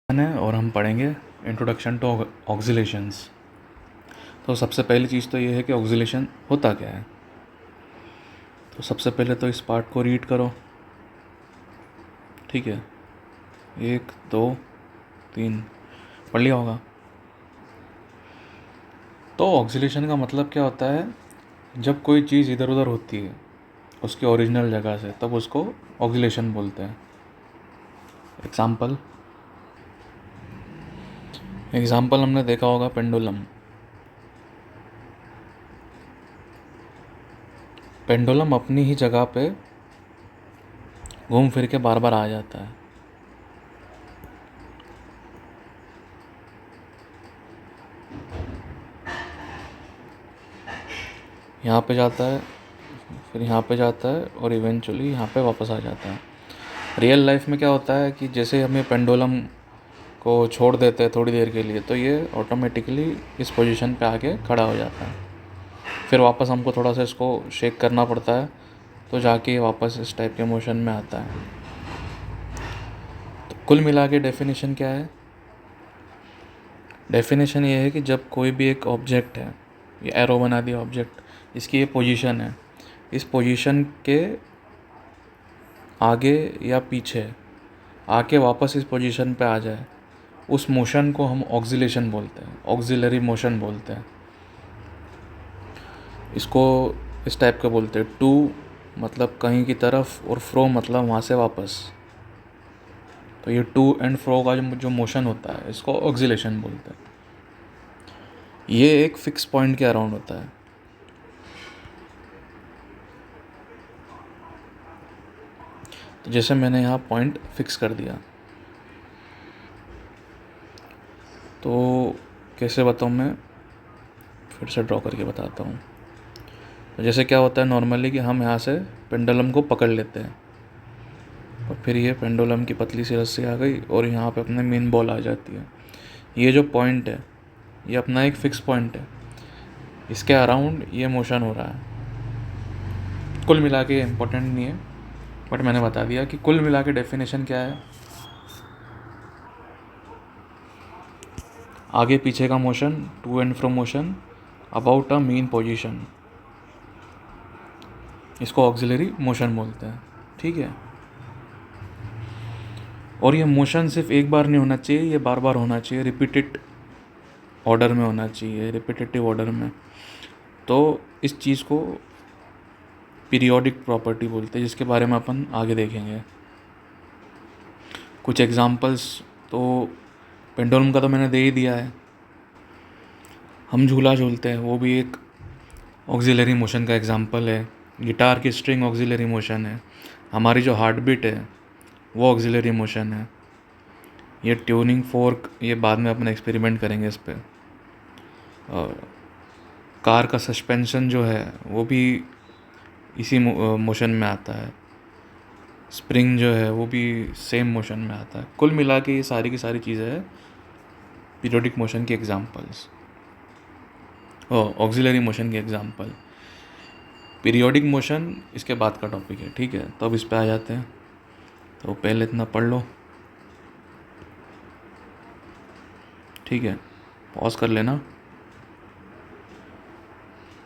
है और हम पढ़ेंगे इंट्रोडक्शन टू ऑक्सीलेशंस। तो सबसे पहली चीज़ तो ये है कि ऑक्सीलेशन होता क्या है। तो सबसे पहले तो इस पार्ट को रीड करो, ठीक है। 1 2 3 पढ़ लिया होगा। तो ऑक्सीलेशन का मतलब क्या होता है, जब कोई चीज़ इधर उधर होती है उसकी ओरिजिनल जगह से, तब उसको ऑक्सीलेशन बोलते हैं। एग्जाम्पल हमने देखा होगा पेंडुलम। पेंडुलम अपनी ही जगह पे घूम फिर के बार बार आ जाता है। यहाँ पे जाता है, फिर यहाँ पे जाता है और इवेंचुअली यहाँ पे वापस आ जाता है। रियल लाइफ में क्या होता है कि जैसे हम ये पेंडुलम को छोड़ देते हैं थोड़ी देर के लिए, तो ये ऑटोमेटिकली इस पोजीशन पे आके खड़ा हो जाता है। फिर वापस हमको थोड़ा सा इसको शेक करना पड़ता है, तो जाके ये वापस इस टाइप के मोशन में आता है। तो कुल मिला के डेफिनेशन क्या है? डेफिनेशन ये है कि जब कोई भी एक ऑब्जेक्ट है, ये एरो बना दिया ऑब्जेक्ट, इसकी ये पोजीशन है, इस पोजीशन के आगे या पीछे आके वापस इस पोजीशन पे आ जाए, उस मोशन को हम ऑक्सीलेशन बोलते हैं, ऑक्सिलरी मोशन बोलते हैं। इसको इस टाइप का बोलते हैं। टू मतलब कहीं की तरफ और फ्रो मतलब वहाँ से वापस। तो ये टू एंड फ्रो का जो मोशन होता है, इसको ऑक्सीलेशन बोलते हैं। ये एक फिक्स पॉइंट के अराउंड होता है। तो जैसे मैंने यहाँ पॉइंट फिक्स कर दिया, तो कैसे बताऊँ मैं, फिर से ड्रॉ करके बताता हूँ। तो जैसे क्या होता है नॉर्मली कि हम यहाँ से पेंडुलम को पकड़ लेते हैं और फिर ये पेंडुलम की पतली सी रस्सी आ गई और यहाँ पे अपने मेन बॉल आ जाती है। ये जो पॉइंट है ये अपना एक फिक्स पॉइंट है, इसके अराउंड ये मोशन हो रहा है। कुल मिला के इम्पोर्टेंट नहीं है, बट मैंने बता दिया कि कुल मिला के डेफिनेशन क्या है। आगे पीछे का motion, to and fro motion about a mean position, इसको ऑक्सिलरी मोशन बोलते हैं, ठीक है। और ये मोशन सिर्फ एक बार नहीं होना चाहिए, ये बार बार होना चाहिए, रिपीटेड ऑर्डर में होना चाहिए, रिपीटेटिव ऑर्डर में। तो इस चीज़ को पीरियोडिक प्रॉपर्टी बोलते हैं, जिसके बारे में अपन आगे देखेंगे। कुछ एग्जांपल्स तो पेंडुलम का तो मैंने दे ही दिया है। हम झूला झूलते हैं, वो भी एक ऑक्सिलरी मोशन का एग्जांपल है। गिटार की स्ट्रिंग ऑक्सिलरी मोशन है। हमारी जो हार्ट बीट है वो ऑक्सिलरी मोशन है। ये ट्यूनिंग फोर्क, ये बाद में अपन एक्सपेरिमेंट करेंगे इस पर। और कार का सस्पेंशन जो है वो भी इसी मोशन में आता है। स्प्रिंग जो है वो भी सेम मोशन में आता है। कुल मिला के ये सारी की सारी चीज़ें हैं पीरियोडिक मोशन की एग्जांपल्स, ऑक्सिलरी मोशन की एग्जांपल। पीरियोडिक मोशन इसके बाद का टॉपिक है, ठीक है। तो अब इस पे आ जाते हैं। तो पहले इतना पढ़ लो, ठीक है, पॉज कर लेना,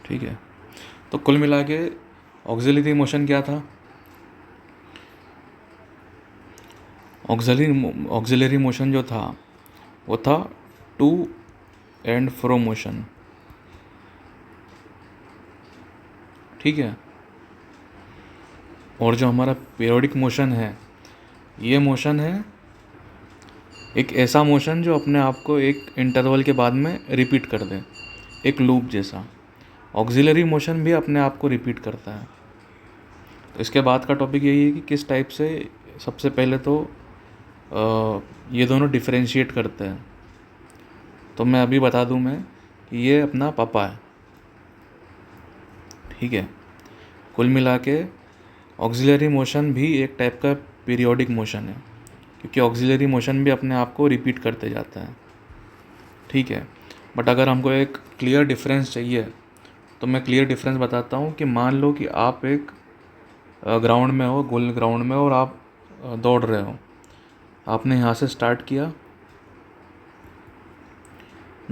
ठीक है। तो कुल मिला के ऑक्सिलरी मोशन क्या था? ऑक्सिलरी मोशन जो था वो था टू एंड फ्रो मोशन, ठीक है। और जो हमारा पीरियोडिक मोशन है, ये मोशन है एक ऐसा मोशन जो अपने आप को एक इंटरवल के बाद में रिपीट कर दे, एक लूप जैसा। ऑक्सिलरी मोशन भी अपने आप को रिपीट करता है। तो इसके बाद का टॉपिक यही है कि किस टाइप से, सबसे पहले तो ये दोनों डिफरेंशिएट करते हैं। तो मैं अभी बता दूं मैं कि ये अपना पापा है, ठीक है। कुल मिला के ऑक्सिलरी मोशन भी एक टाइप का पीरियोडिक मोशन है, क्योंकि ऑक्सिलरी मोशन भी अपने आप को रिपीट करते जाता है, ठीक है। बट अगर हमको एक क्लियर डिफरेंस चाहिए तो मैं क्लियर डिफरेंस बताता हूँ कि मान लो कि आप एक ग्राउंड में हो, गोल ग्राउंड में, और आप दौड़ रहे हो। आपने यहाँ से स्टार्ट किया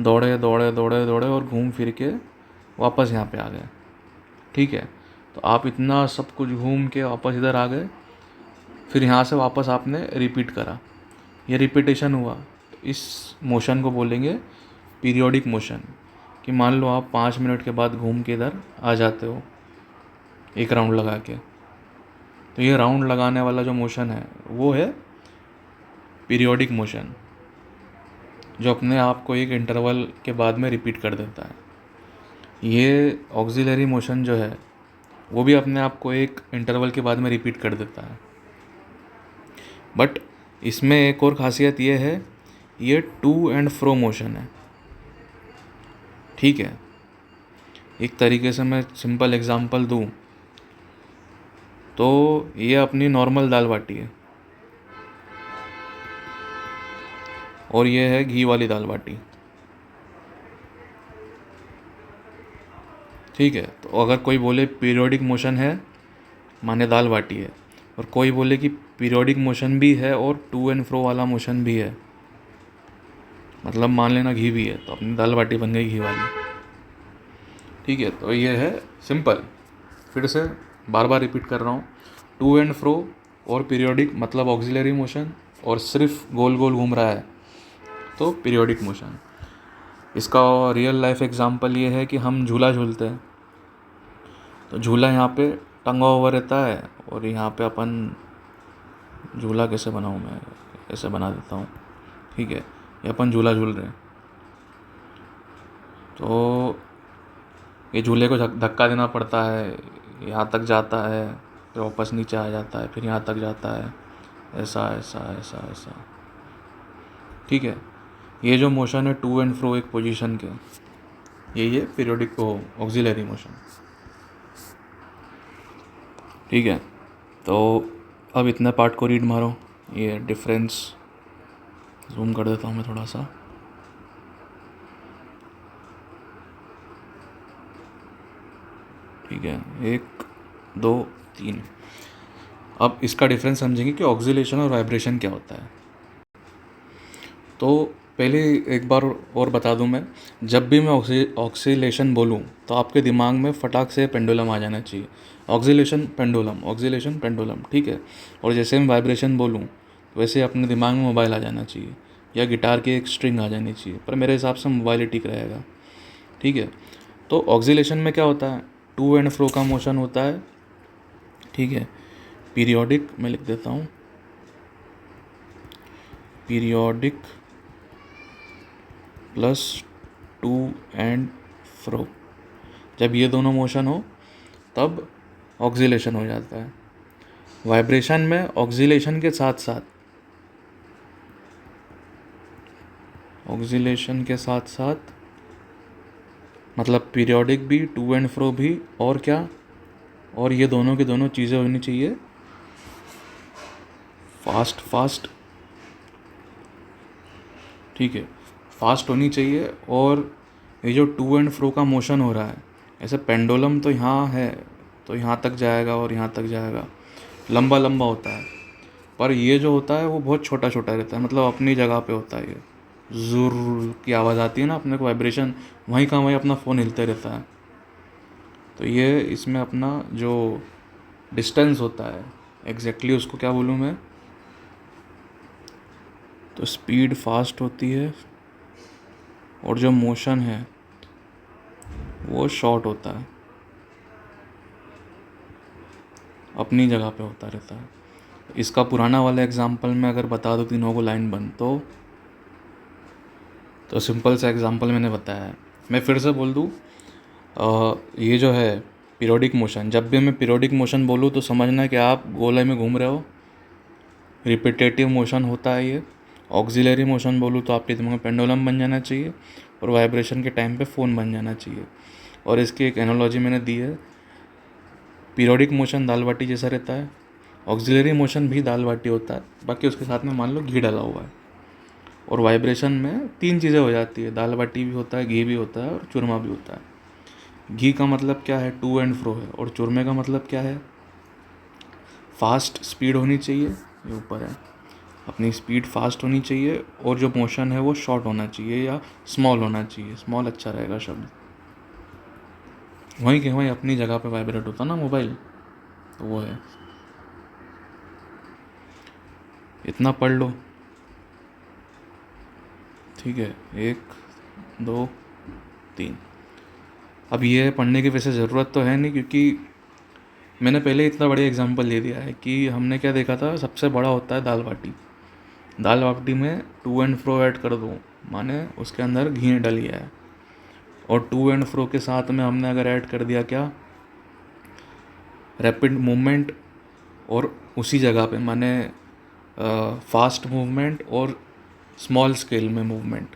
दौड़े दौड़े दौड़े दौड़े और घूम फिर के वापस यहाँ पे आ गए। ठीक है, तो आप इतना सब कुछ घूम के वापस इधर आ गए, फिर यहाँ से वापस आपने रिपीट करा, ये रिपीटेशन हुआ। तो इस मोशन को बोलेंगे पीरियोडिक मोशन। कि मान लो आप 5 मिनट के बाद घूम के इधर आ जाते हो एक राउंड लगा के, तो ये राउंड लगाने वाला जो मोशन है वो है पीरियोडिक मोशन, जो अपने आप को एक इंटरवल के बाद में रिपीट कर देता है। ये ऑक्सिलरी मोशन जो है वो भी अपने आप को एक इंटरवल के बाद में रिपीट कर देता है। बट इसमें एक और ख़ासियत ये है, ये टू एंड फ्रो मोशन है। ठीक है, एक तरीके से मैं सिंपल एग्जांपल दूँ तो ये अपनी नॉर्मल दाल बाटी है और ये है घी वाली दाल बाटी। ठीक है, तो अगर कोई बोले पीरियोडिक मोशन है माने दाल बाटी है, और कोई बोले कि पीरियोडिक मोशन भी है और टू एंड फ्रो वाला मोशन भी है, मतलब मान लेना घी भी है, तो अपनी दाल बाटी बन गई घी वाली। ठीक है, तो ये है सिंपल। फिर से बार बार रिपीट कर रहा हूँ, टू एंड फ्रो और पीरियोडिक मतलब ऑक्सिलरी मोशन, और सिर्फ गोल गोल घूम रहा है तो पीरियोडिक मोशन। इसका रियल लाइफ एग्जांपल ये है कि हम झूला झूलते हैं, तो झूला यहाँ पे टंगा हुआ रहता है और यहाँ पे अपन झूला कैसे बनाऊँ, मैं ऐसे बना देता हूँ। ठीक है, ये अपन झूला झूल रहे हैं, तो ये झूले को धक्का देना पड़ता है, यहाँ तक जाता है, फिर वापस नीचे आ जाता है, फिर यहाँ तक जाता है, ऐसा ऐसा ऐसा ऐसा। ठीक है, ये जो मोशन है टू एंड फ्रो एक पोजीशन के, ये पीरियोडिक को ऑक्सिलरी मोशन। ठीक है, तो अब इतने पार्ट को रीड मारो, ये डिफरेंस जूम कर देता हूँ मैं थोड़ा सा। ठीक है, 1 2 3। अब इसका डिफरेंस समझेंगे कि ऑक्सिलेशन और वाइब्रेशन क्या होता है। तो पहले एक बार और बता दूं मैं, जब भी मैं ऑक्सिलेशन बोलूं तो आपके दिमाग में फटाक से पेंडुलम आ जाना चाहिए। Oscillation pendulum, oscillation pendulum. ठीक है, और जैसे मैं वाइब्रेशन बोलूं वैसे अपने दिमाग में मोबाइल आ जाना चाहिए या गिटार की एक स्ट्रिंग आ जानी चाहिए, पर मेरे हिसाब से मोबाइल ही ठीक रहेगा। ठीक है, तो ऑक्सिलेशन में क्या होता है, टू एंड फ्रो का मोशन होता है। ठीक है, पीरियोडिक मैं लिख देता हूँ, पीरियोडिक प्लस टू एंड फ्रो। जब ये दोनों मोशन हो तब ऑक्सिलेशन हो जाता है। वाइब्रेशन में ऑक्सिलेशन के साथ साथ, ऑक्सिलेशन के साथ साथ मतलब पीरियोडिक भी, टू एंड फ्रो भी, और क्या, और ये दोनों की दोनों चीज़ें होनी चाहिए फास्ट फास्ट। ठीक है, फास्ट होनी चाहिए। और ये जो टू एंड फ्रो का मोशन हो रहा है, ऐसे पेंडुलम तो यहाँ है तो यहाँ तक जाएगा और यहाँ तक जाएगा, लंबा लंबा होता है, पर ये जो होता है वो बहुत छोटा छोटा रहता है, मतलब अपनी जगह पे होता है। ये ज़ुर की आवाज़ आती है ना अपने को, वाइब्रेशन, वहीं का वहीं अपना फ़ोन हिलते रहता है। तो ये इसमें अपना जो डिस्टेंस होता है एग्जैक्टली उसको क्या बोलूँ मैं, तो स्पीड फास्ट होती है और जो मोशन है वो शॉर्ट होता है, अपनी जगह पे होता रहता है। इसका पुराना वाला एग्जांपल में अगर बता दो तीनों को लाइन बंद, तो सिंपल सा एग्जांपल मैंने बताया है। मैं फिर से बोल दूँ, ये जो है पीरियोडिक मोशन, जब भी मैं पीरियोडिक मोशन बोलूँ तो समझना कि आप गोले में घूम रहे हो, रिपीटेटिव मोशन होता है ये। ऑक्सिलरी मोशन बोलूँ तो आपके दिमाग में पेंडुलम बन जाना चाहिए और वाइब्रेशन के टाइम पे फ़ोन बन जाना चाहिए। और इसकी एक एनालॉजी मैंने दी है, पीरियोडिक मोशन दाल बाटी जैसा रहता है, ऑक्सिलरी मोशन भी दाल बाटी होता है, बाकी उसके साथ में मान लो घी डाला हुआ है। और वाइब्रेशन में 3 चीज़ें हो जाती है, दाल बाटी भी होता है, घी भी होता है और चूरमा भी होता है। घी का मतलब क्या है, टू एंड फ्रो है, और चूरमे का मतलब क्या है, फास्ट स्पीड होनी चाहिए, ये ऊपर है, अपनी स्पीड फास्ट होनी चाहिए और जो मोशन है वो शॉर्ट होना चाहिए या स्मॉल होना चाहिए। स्मॉल अच्छा रहेगा शब्द। वहीं के वहीं अपनी जगह पे वाइब्रेट होता ना मोबाइल, तो वो है। इतना पढ़ लो, ठीक है, 1 2 3। अब ये पढ़ने की वैसे ज़रूरत तो है नहीं, क्योंकि मैंने पहले इतना बढ़िया एग्जांपल ले दिया है कि हमने क्या देखा था, सबसे बड़ा होता है दाल बाटी। दाल बाटी में टू एंड फ्रो ऐड कर दो, माने उसके अंदर घी डल गया है। और टू एंड फ्रो के साथ में हमने अगर ऐड कर दिया क्या, रैपिड मूवमेंट, और उसी जगह पे माने फास्ट मूवमेंट और स्मॉल स्केल में मूवमेंट,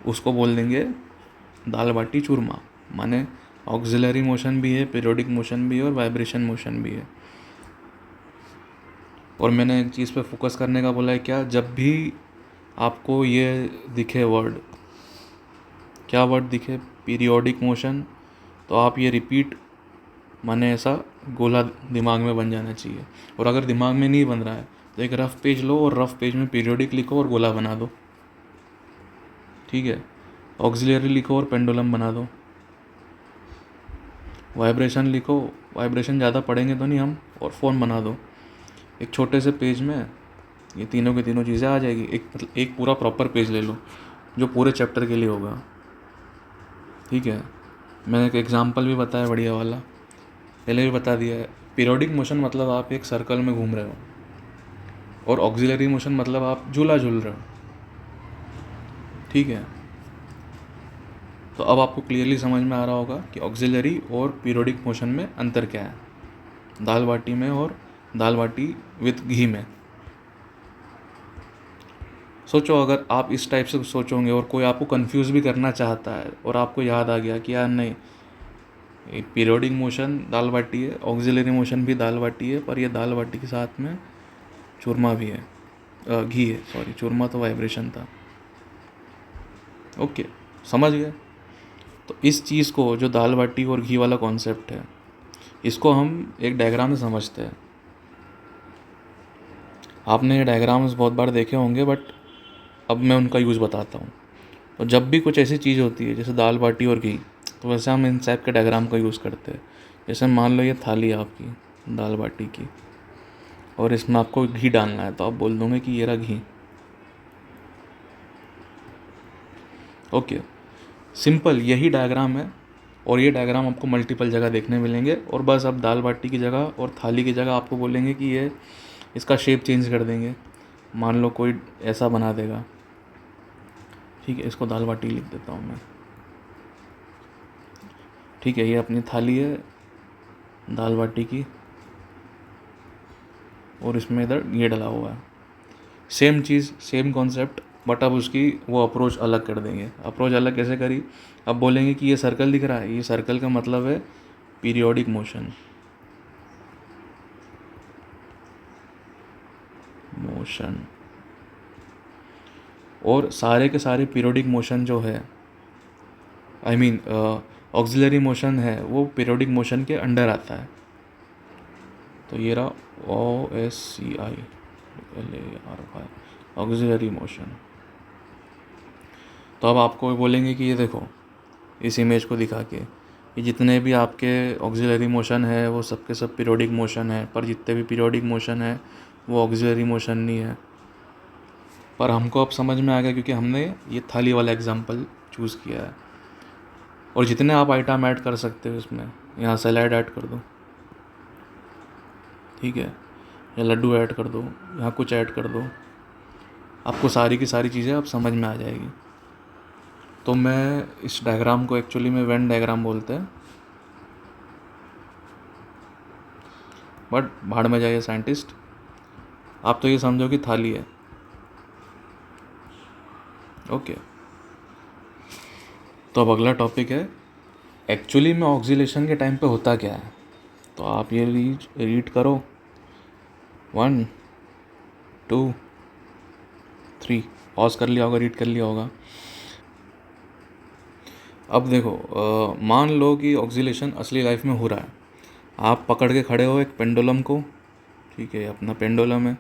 उसको बोल देंगे दाल बाटी चूरमा। माने ऑक्सिलरी मोशन भी है, पीरियोडिक मोशन भी है और वाइब्रेशन मोशन भी है। और मैंने एक चीज़ पे फोकस करने का बोला है क्या, जब भी आपको ये दिखे वर्ड, क्या वर्ड दिखे, पीरियोडिक मोशन, तो आप ये रिपीट, माने ऐसा गोला दिमाग में बन जाना चाहिए। और अगर दिमाग में नहीं बन रहा है तो एक रफ पेज लो और रफ पेज में पीरियोडिक लिखो और गोला बना दो, ठीक है। ऑक्सिलरी लिखो और पेंडुलम बना दो। वाइब्रेशन लिखो, वाइब्रेशन ज़्यादा पढ़ेंगे तो नहीं हम, और फॉर्म बना दो। एक छोटे से पेज में ये तीनों की तीनों चीज़ें आ जाएगी। एक पूरा प्रॉपर पेज ले लो जो पूरे चैप्टर के लिए होगा, ठीक है। मैंने एक एग्जांपल भी बताया बढ़िया वाला, पहले भी बता दिया है। पीरियोडिक मोशन मतलब आप एक सर्कल में घूम रहे हो, और ऑक्सिलरी मोशन मतलब आप झूला झूल रहे हो, ठीक है। तो अब आपको क्लियरली समझ में आ रहा होगा कि ऑक्सिलरी और पीरियोडिक मोशन में अंतर क्या है, दाल बाटी में और दाल बाटी विथ घी में। सोचो, अगर आप इस टाइप से सोचोगे और कोई आपको कंफ्यूज भी करना चाहता है और आपको याद आ गया कि यार नहीं, पीरियोडिक मोशन दाल बाटी है, ऑक्सिलरी मोशन भी दाल बाटी है, पर ये दाल बाटी के साथ में चूरमा भी है, घी है, सॉरी, चूरमा तो वाइब्रेशन था। ओके, समझ गए। तो इस चीज़ को, जो दाल बाटी और घी वाला कॉन्सेप्ट है, इसको हम एक डायग्राम से समझते हैं। आपने ये डायग्राम्स बहुत बार देखे होंगे, बट अब मैं उनका यूज़ बताता हूँ। तो जब भी कुछ ऐसी चीज़ होती है जैसे दाल बाटी और घी, तो वैसे हम इन टाइप के डायग्राम का यूज़ करते हैं। जैसे मान लो ये थाली है आपकी दाल बाटी की, और इसमें आपको घी डालना है, तो आप बोल दोगे कि ये रहा घी। ओके, सिंपल यही डायग्राम है, और ये डायग्राम आपको मल्टीपल जगह देखने मिलेंगे। और बस अब दाल बाटी की जगह और थाली की जगह आपको बोलेंगे कि ये इसका शेप चेंज कर देंगे। मान लो कोई ऐसा बना देगा, ठीक है, इसको दाल बाटी लिख देता हूँ मैं, ठीक है। ये अपनी थाली है दाल बाटी की, और इसमें इधर ये डला हुआ है। Same cheese, same concept, but अब उसकी वो अप्रोच अलग कर देंगे। अप्रोच अलग कैसे करी, अब बोलेंगे कि ये सर्कल दिख रहा है, ये सर्कल का मतलब है पीरियोडिक मोशन। और सारे के सारे पीरियोडिक मोशन जो है, आई मीन ऑक्सिलरी मोशन है, वो पीरियोडिक मोशन के अंडर आता है। तो ये रहा OSCI ऑक्सिलरी मोशन। तो अब आपको बोलेंगे कि ये देखो, इस इमेज को दिखा के, ये जितने भी आपके ऑक्सिलरी मोशन है वो सब के सब पीरियोडिक मोशन है, पर जितने भी पीरियोडिक मोशन है वो ऑक्सिलरी मोशन नहीं है। पर हमको अब समझ में आ गया, क्योंकि हमने ये थाली वाला एग्जांपल चूज़ किया है। और जितने आप आइटम ऐड कर सकते हो इसमें, यहाँ सैलेड ऐड कर दो, ठीक है, या लड्डू ऐड कर दो, यहाँ कुछ ऐड कर दो, आपको सारी की सारी चीज़ें अब समझ में आ जाएगी। तो मैं इस डायग्राम को एक्चुअली में वेन डायग्राम बोलते हैं, बट भाड़ में जाइए साइंटिस्ट। आप तो ये समझो कि थाली है, ओके। तो अब अगला टॉपिक है, एक्चुअली में ऑक्सीलेशन के टाइम पे होता क्या है। तो आप ये रीड करो, 1 2 3, पॉज कर लिया होगा, रीड कर लिया होगा। अब देखो, मान लो कि ऑक्सीलेशन असली लाइफ में हो रहा है। आप पकड़ के खड़े हो एक पेंडुलम को, ठीक है, अपना पेंडुलम है,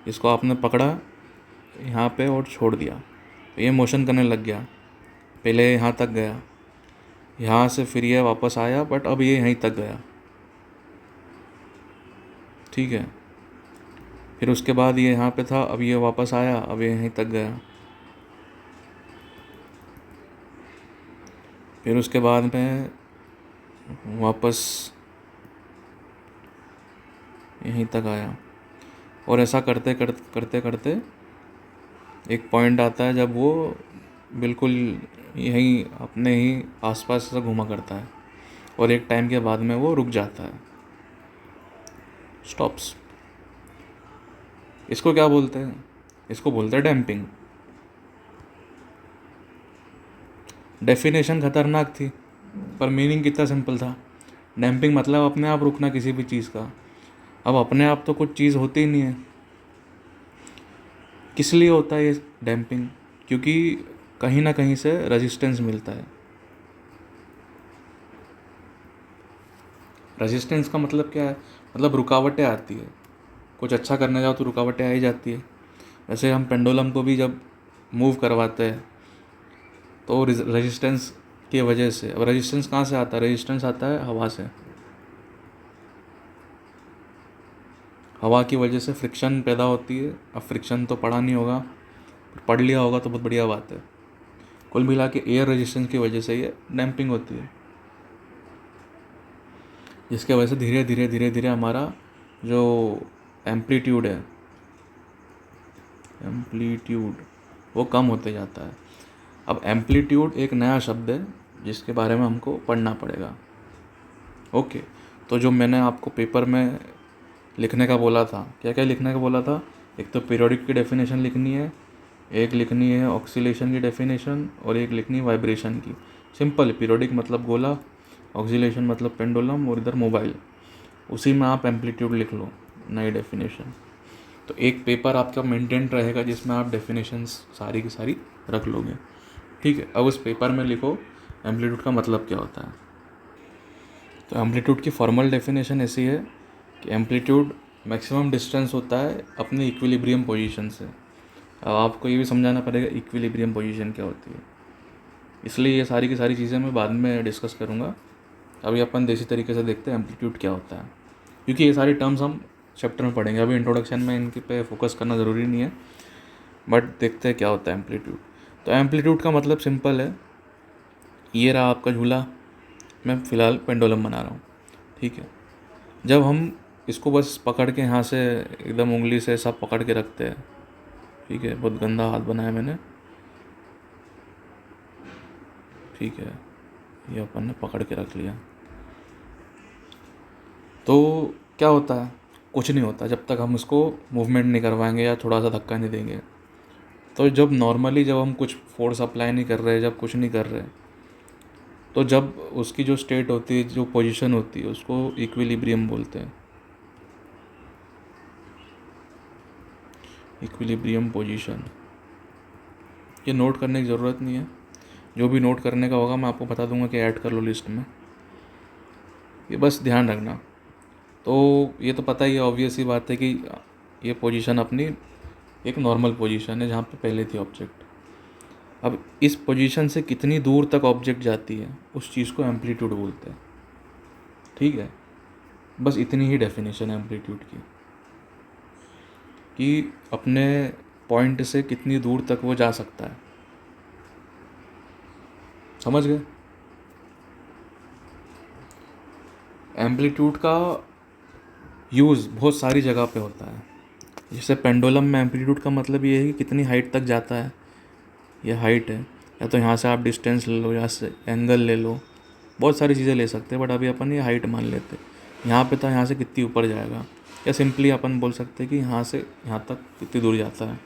इसको आपने पकड़ा यहाँ पे और छोड़ दिया, तो ये मोशन करने लग गया। पहले यहाँ तक गया, यहाँ से फिर ये वापस आया, बट अब ये यहीं तक गया। ठीक है, फिर उसके बाद ये यहाँ पे था, अब ये वापस आया, अब ये यहीं तक गया। फिर उसके बाद में वापस यहीं तक आया, और ऐसा करते करते करते करते एक पॉइंट आता है जब वो बिल्कुल यहीं अपने ही आसपास से घूमा करता है, और एक टाइम के बाद में वो रुक जाता है, स्टॉप्स। इसको क्या बोलते हैं? इसको बोलते हैं डैम्पिंग। डेफिनेशन खतरनाक थी, पर मीनिंग कितना सिंपल था। डैम्पिंग मतलब अपने आप रुकना किसी भी चीज़ का। अब अपने आप तो कुछ चीज़ होती ही नहीं है। किस लिए होता है ये डैम्पिंग? क्योंकि कहीं ना कहीं से रेजिस्टेंस मिलता है। रेजिस्टेंस का मतलब क्या है? मतलब रुकावटें आती है। कुछ अच्छा करने जाओ तो रुकावटें आ ही जाती है। वैसे हम पेंडुलम को भी जब मूव करवाते हैं तो रेजिस्टेंस की वजह से। अब रेजिस्टेंस कहाँ से आता है? रेजिस्टेंस आता है हवा से। हवा की वजह से फ्रिक्शन पैदा होती है। अब फ्रिक्शन तो पढ़ा नहीं होगा, पढ़ लिया होगा तो बहुत बढ़िया बात है। कुल मिला के एयर रेजिस्टेंस की वजह से ये डैम्पिंग होती है, जिसके वजह से धीरे धीरे धीरे धीरे हमारा जो एम्पलीट्यूड है, एम्पलीट्यूड वो कम होते जाता है। अब एम्पलीट्यूड एक नया शब्द है जिसके बारे में हमको पढ़ना पड़ेगा। ओके, तो जो मैंने आपको पेपर में लिखने का बोला था, क्या क्या लिखने का बोला था? एक तो पीरियोडिक की डेफिनेशन लिखनी है, एक लिखनी है ऑक्सीलेशन की डेफिनेशन, और एक लिखनी है वाइब्रेशन की। सिंपल, पीरियोडिक मतलब गोला, ऑक्सीलेशन मतलब पेंडुलम, और इधर मोबाइल। उसी में आप एम्पलीट्यूड लिख लो, नई डेफिनेशन। तो एक पेपर आपका मेंटेन रहेगा जिसमें आप डेफिनेशंस सारी की सारी रख लोगे। ठीक है, अब उस पेपर में लिखो एम्पलीट्यूड का मतलब क्या होता है। तो एम्पलीट्यूड की फॉर्मल डेफिनेशन ऐसी है कि एम्पलीट्यूड मैक्सिमम डिस्टेंस होता है अपनी इक्विलिब्रियम पोजीशन से। अब आपको ये भी समझाना पड़ेगा इक्विलिब्रियम पोजीशन क्या होती है, इसलिए ये सारी की सारी चीज़ें मैं बाद में डिस्कस करूँगा। अभी अपन देसी तरीके से देखते हैं एम्पलीट्यूड क्या होता है, क्योंकि ये सारी टर्म्स हम चैप्टर में पढ़ेंगे। अभी इंट्रोडक्शन में इनके पे फोकस करना ज़रूरी नहीं है, बट देखते हैं क्या होता है एम्पलीट्यूड। तो एम्पलीट्यूड का मतलब सिंपल है, ये रहा आपका झूला, मैं फ़िलहाल पेंडुलम बना रहा हूँ। ठीक है, जब हम इसको बस पकड़ के यहाँ से एकदम उंगली से सब पकड़ के रखते हैं, ठीक है, बहुत गंदा हाथ बनाया मैंने, ठीक है, ये अपन ने पकड़ के रख लिया, तो क्या होता है? कुछ नहीं होता जब तक हम इसको मूवमेंट नहीं करवाएंगे या थोड़ा सा धक्का नहीं देंगे। तो जब नॉर्मली जब हम कुछ फोर्स अप्लाई नहीं कर रहे, जब कुछ नहीं कर रहे, तो जब उसकी जो स्टेट होती है, जो पोजीशन होती है, उसको इक्विलिब्रियम बोलते हैं। इक्विलिब्रियम पोजीशन, ये नोट करने की ज़रूरत नहीं है। जो भी नोट करने का होगा मैं आपको बता दूंगा कि ऐड कर लो लिस्ट में, ये बस ध्यान रखना। तो ये तो पता ही है, ऑब्वियस ही बात है कि ये पोजीशन अपनी एक नॉर्मल पोजीशन है जहाँ पे पहले थी ऑब्जेक्ट। अब इस पोजीशन से कितनी दूर तक ऑब्जेक्ट जाती है उस चीज़ को एम्पलीट्यूड बोलते हैं। ठीक है, बस इतनी ही डेफिनेशन है एम्पलीट्यूड की, कि अपने पॉइंट से कितनी दूर तक वो जा सकता है। समझ गए? एम्पलीट्यूड का यूज़ बहुत सारी जगह पे होता है। जैसे पेंडुलम में एम्पलीट्यूड का मतलब ये है कि कितनी हाइट तक जाता है, ये हाइट है, या तो यहाँ से आप डिस्टेंस ले लो, यहाँ से एंगल ले लो, बहुत सारी चीज़ें ले सकते हैं, बट अभी अपन ये हाइट मान लेते हैं। यहाँ पे था, यहाँ से कितनी ऊपर जाएगा, या सिंपली अपन बोल सकते हैं कि यहाँ से यहाँ तक कितनी दूर जाता है।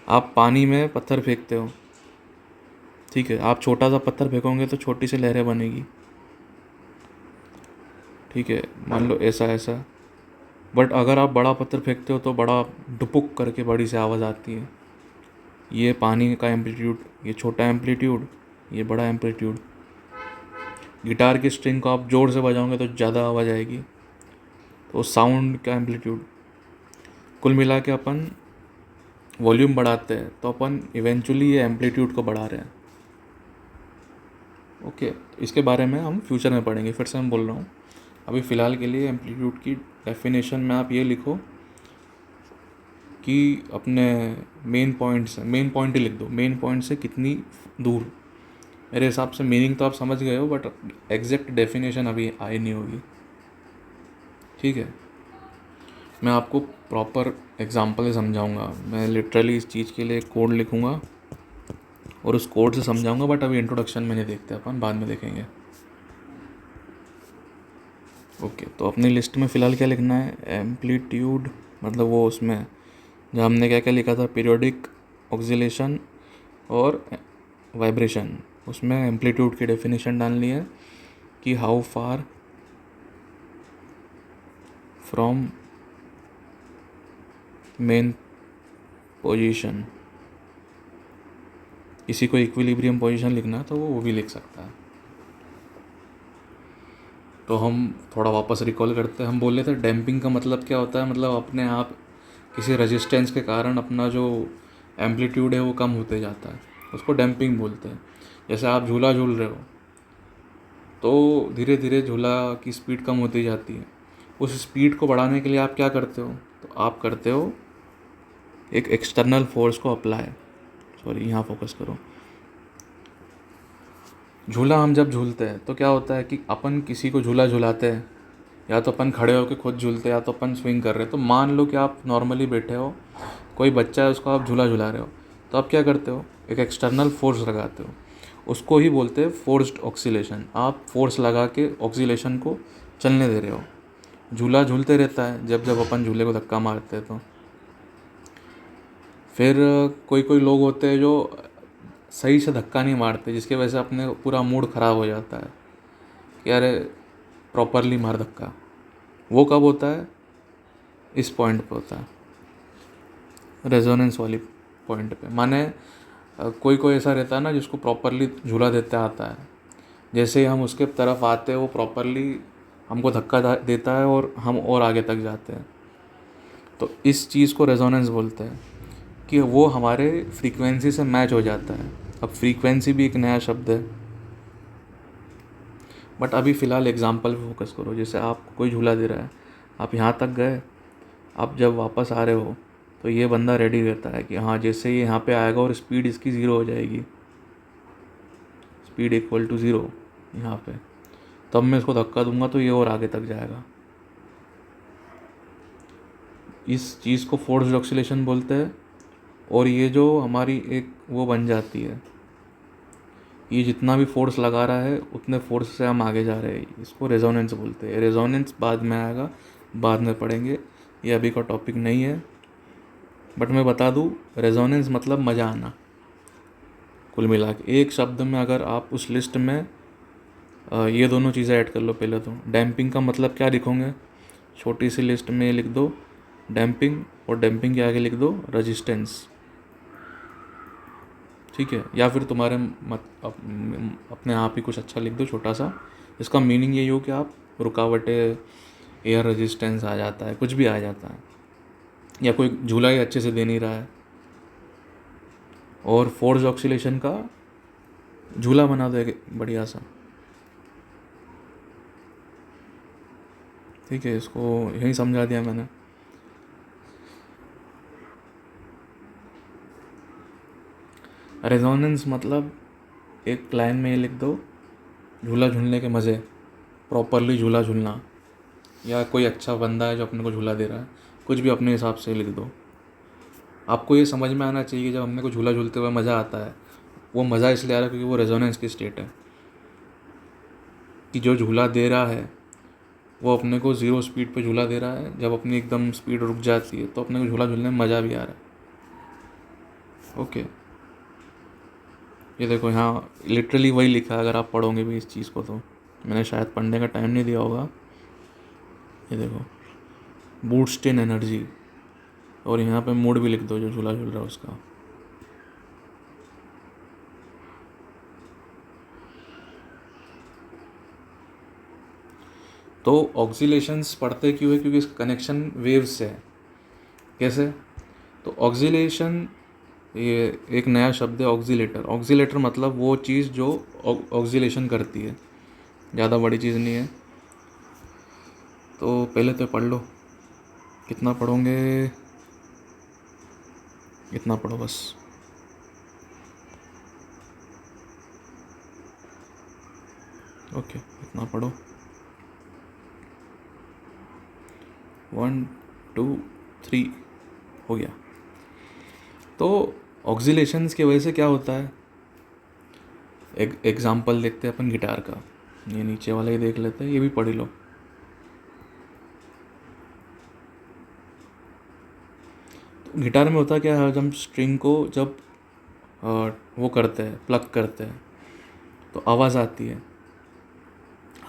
आप पानी में पत्थर फेंकते हो, ठीक है, आप छोटा सा पत्थर फेंकोगे तो छोटी सी लहरें बनेगी, ठीक है, मान लो ऐसा ऐसा। बट अगर आप बड़ा पत्थर फेंकते हो तो बड़ा डुपुक करके बड़ी सी आवाज़ आती है। ये पानी का एम्पलीट्यूड, ये छोटा एम्पलीट्यूड, ये बड़ा एम्पलीट्यूड। गिटार की स्ट्रिंग को आप ज़ोर से बजाओगे तो ज़्यादा आवाज़ आएगी, तो साउंड का एम्पलीट्यूड। कुल मिला के अपन वॉल्यूम बढ़ाते हैं तो अपन इवेंचुअली ये एम्पलीट्यूड को बढ़ा रहे हैं। ओके, इसके बारे में हम फ्यूचर में पढ़ेंगे, फिर से मैं बोल रहा हूँ। अभी फ़िलहाल के लिए एम्पलीट्यूड की डेफिनेशन में आप ये लिखो कि अपने मेन पॉइंट ही लिख दो, मेन पॉइंट से कितनी दूर। मेरे हिसाब से मीनिंग तो आप समझ गए हो, बट एग्जैक्ट डेफिनेशन अभी आई नहीं होगी। ठीक है, मैं आपको प्रॉपर एग्जांपल से समझाऊंगा। मैं लिटरली इस चीज़ के लिए कोड लिखूंगा और उस कोड से समझाऊंगा, बट अभी इंट्रोडक्शन में नहीं देखते, अपन बाद में देखेंगे। ओके, तो अपनी लिस्ट में फ़िलहाल क्या लिखना है? एम्पलीट्यूड, मतलब वो उसमें जहाँ हमने क्या क्या लिखा था, पीरियोडिक, ऑक्सीलेशन और वाइब्रेशन, उसमें एम्पलीट्यूड की डेफिनेशन डालनी है कि how far from main position. किसी को इक्विलिब्रियम पोजीशन लिखना है तो वो भी लिख सकता है। तो हम थोड़ा वापस रिकॉल करते हैं। हम बोल रहे थे डैम्पिंग का मतलब क्या होता है, मतलब अपने आप किसी रेजिस्टेंस के कारण अपना जो एम्पलीट्यूड है वो कम होते जाता है, उसको डैम्पिंग बोलते हैं। जैसे आप झूला झूल रहे हो तो धीरे धीरे झूला की स्पीड कम होती जाती है। उस स्पीड को बढ़ाने के लिए आप क्या करते हो? तो आप करते हो एक एक्सटर्नल फोर्स को अप्लाई। सॉरी, यहाँ फोकस करो। झूला हम जब झूलते हैं तो क्या होता है कि अपन किसी को झूला झूलाते हैं, या तो अपन खड़े होकर खुद झूलते हैं या तो अपन स्विंग कर रहे हैं। तो मान लो कि आप नॉर्मली बैठे हो, कोई बच्चा है उसको आप झूला झूला रहे हो, तो आप क्या करते हो? एक एक्सटर्नल फोर्स लगाते हो, उसको ही बोलते हैं फोर्स्ड ऑक्सीलेशन। आप फोर्स लगा के ऑक्सीलेशन को चलने दे रहे हो। झूला झूलते रहता है, जब जब अपन झूले को धक्का मारते हैं तो फिर कोई कोई लोग होते हैं जो सही से धक्का नहीं मारते, जिसकी वजह से अपने पूरा मूड ख़राब हो जाता है कि अरे प्रॉपरली मार धक्का। वो कब होता है? इस पॉइंट पे होता है, रेजोनेंस वाली पॉइंट पे। माने कोई कोई ऐसा रहता है ना जिसको प्रॉपरली झूला देते आता है, जैसे ही हम उसके तरफ आते हैं वो प्रॉपरली हमको धक्का देता है और हम और आगे तक जाते हैं। तो इस चीज़ को रेजोनेंस बोलते हैं कि वो हमारे फ्रीक्वेंसी से मैच हो जाता है। अब फ्रीक्वेंसी भी एक नया शब्द है, बट अभी फ़िलहाल एग्जांपल पे फोकस करो। जैसे आपको कोई झूला दे रहा है, आप यहाँ तक गए, आप जब वापस आ रहे हो तो ये बंदा रेडी रहता है कि हाँ जैसे ये यहाँ पे आएगा और स्पीड इसकी ज़ीरो हो जाएगी, स्पीड इक्वल टू ज़ीरो यहाँ पे, तब मैं इसको धक्का दूंगा तो ये और आगे तक जाएगा। इस चीज़ को फोर्स्ड ऑक्सीलेशन बोलते हैं। और ये जो हमारी एक वो बन जाती है, ये जितना भी फोर्स लगा रहा है उतने फोर्स से हम आगे जा रहे हैं, इसको रेजोनेंस बोलते हैं। रेजोनेंस बाद में आएगा, बाद में पढ़ेंगे, ये अभी का टॉपिक नहीं है। बट मैं बता दूँ, रेजोनेंस मतलब मज़ा आना। कुल मिला के एक शब्द में अगर आप उस लिस्ट में ये दोनों चीज़ें ऐड कर लो। पहले तो डैम्पिंग का मतलब क्या लिखोगे? छोटी सी लिस्ट में लिख दो डैम्पिंग, और डैम्पिंग के आगे लिख दो रेजिस्टेंस। ठीक है, या फिर तुम्हारे अपने आप ही कुछ अच्छा लिख दो छोटा सा, इसका मीनिंग यही हो कि आप रुकावटें, एयर रेजिस्टेंस आ जाता है, कुछ भी आ जाता है, या कोई झूला ही अच्छे से दे नहीं रहा है, और फोर्स ऑक्सीलेशन का झूला बना दो एक बढ़िया सा। ठीक है, इसको यही समझा दिया मैंने। रेजोनेंस मतलब एक लाइन में ये लिख दो, झूला झूलने के मज़े, प्रॉपरली झूला झूलना, या कोई अच्छा बंदा है जो अपने को झूला दे रहा है, कुछ भी अपने हिसाब से लिख दो। आपको ये समझ में आना चाहिए जब हमने को झूला झूलते हुए मज़ा आता है, वो मज़ा इसलिए आ रहा है क्योंकि वो रेजोनेंस की स्टेट है, कि जो झूला दे रहा है वो अपने को ज़ीरो स्पीड पे झूला दे रहा है। जब अपनी एकदम स्पीड रुक जाती है तो अपने को झूला झूलने में मज़ा भी आ रहा है। ओके, ये देखो यहाँ लिटरली वही लिखा है, अगर आप पढ़ोगे भी इस चीज़ को तो। मैंने शायद पढ़ने का टाइम नहीं दिया होगा। ये देखो, बूस्ट इन एनर्जी, और यहाँ पे मूड भी लिख दो जो झूला झूल रहा है उसका। तो ऑक्सीलेशंस पढ़ते क्यों है? क्योंकि इसका कनेक्शन वेव्स से है। कैसे? तो ऑक्सीलेशन, ये एक नया शब्द है ऑक्सीलेटर। ऑक्सीलेटर मतलब वो चीज़ जो ऑक्सीलेशन करती है, ज़्यादा बड़ी चीज़ नहीं है। तो पहले तो पढ़ लो, कितना पढ़ोगे, इतना पढ़ो बस। ओके, इतना पढ़ो। 1 2 3 हो गया। तो ऑक्सीलेशंस की वजह से क्या होता है, एक एग्जाम्पल देखते हैं अपन गिटार का। ये नीचे वाला ही देख लेते हैं, ये भी पढ़ ही लो। तो गिटार में होता क्या है, जब हम स्ट्रिंग को जब वो करते हैं, प्लग करते हैं, तो आवाज़ आती है।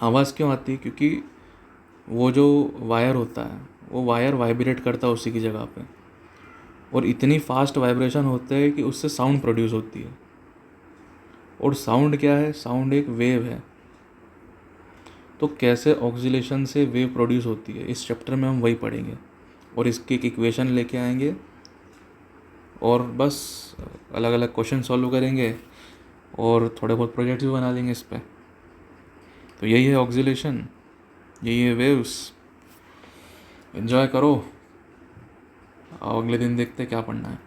आवाज़ क्यों आती है? क्योंकि वो जो वायर होता है, वो वायर वाइब्रेट करता है उसी की जगह पे, और इतनी फास्ट वाइब्रेशन होते हैं कि उससे साउंड प्रोड्यूस होती है। और साउंड क्या है? साउंड एक वेव है। तो कैसे ऑक्सीलेशन से वेव प्रोड्यूस होती है, इस चैप्टर में हम वही पढ़ेंगे, और इसकी एक इक्वेशन लेके आएंगे, और बस अलग अलग क्वेश्चन सॉल्व करेंगे, और थोड़े बहुत प्रोजेक्ट्स भी बना लेंगे इस पर। तो यही है ऑक्सीलेशन, यही है वेव्स। एंजॉय करो। अगले दिन देखते क्या पढ़ना है।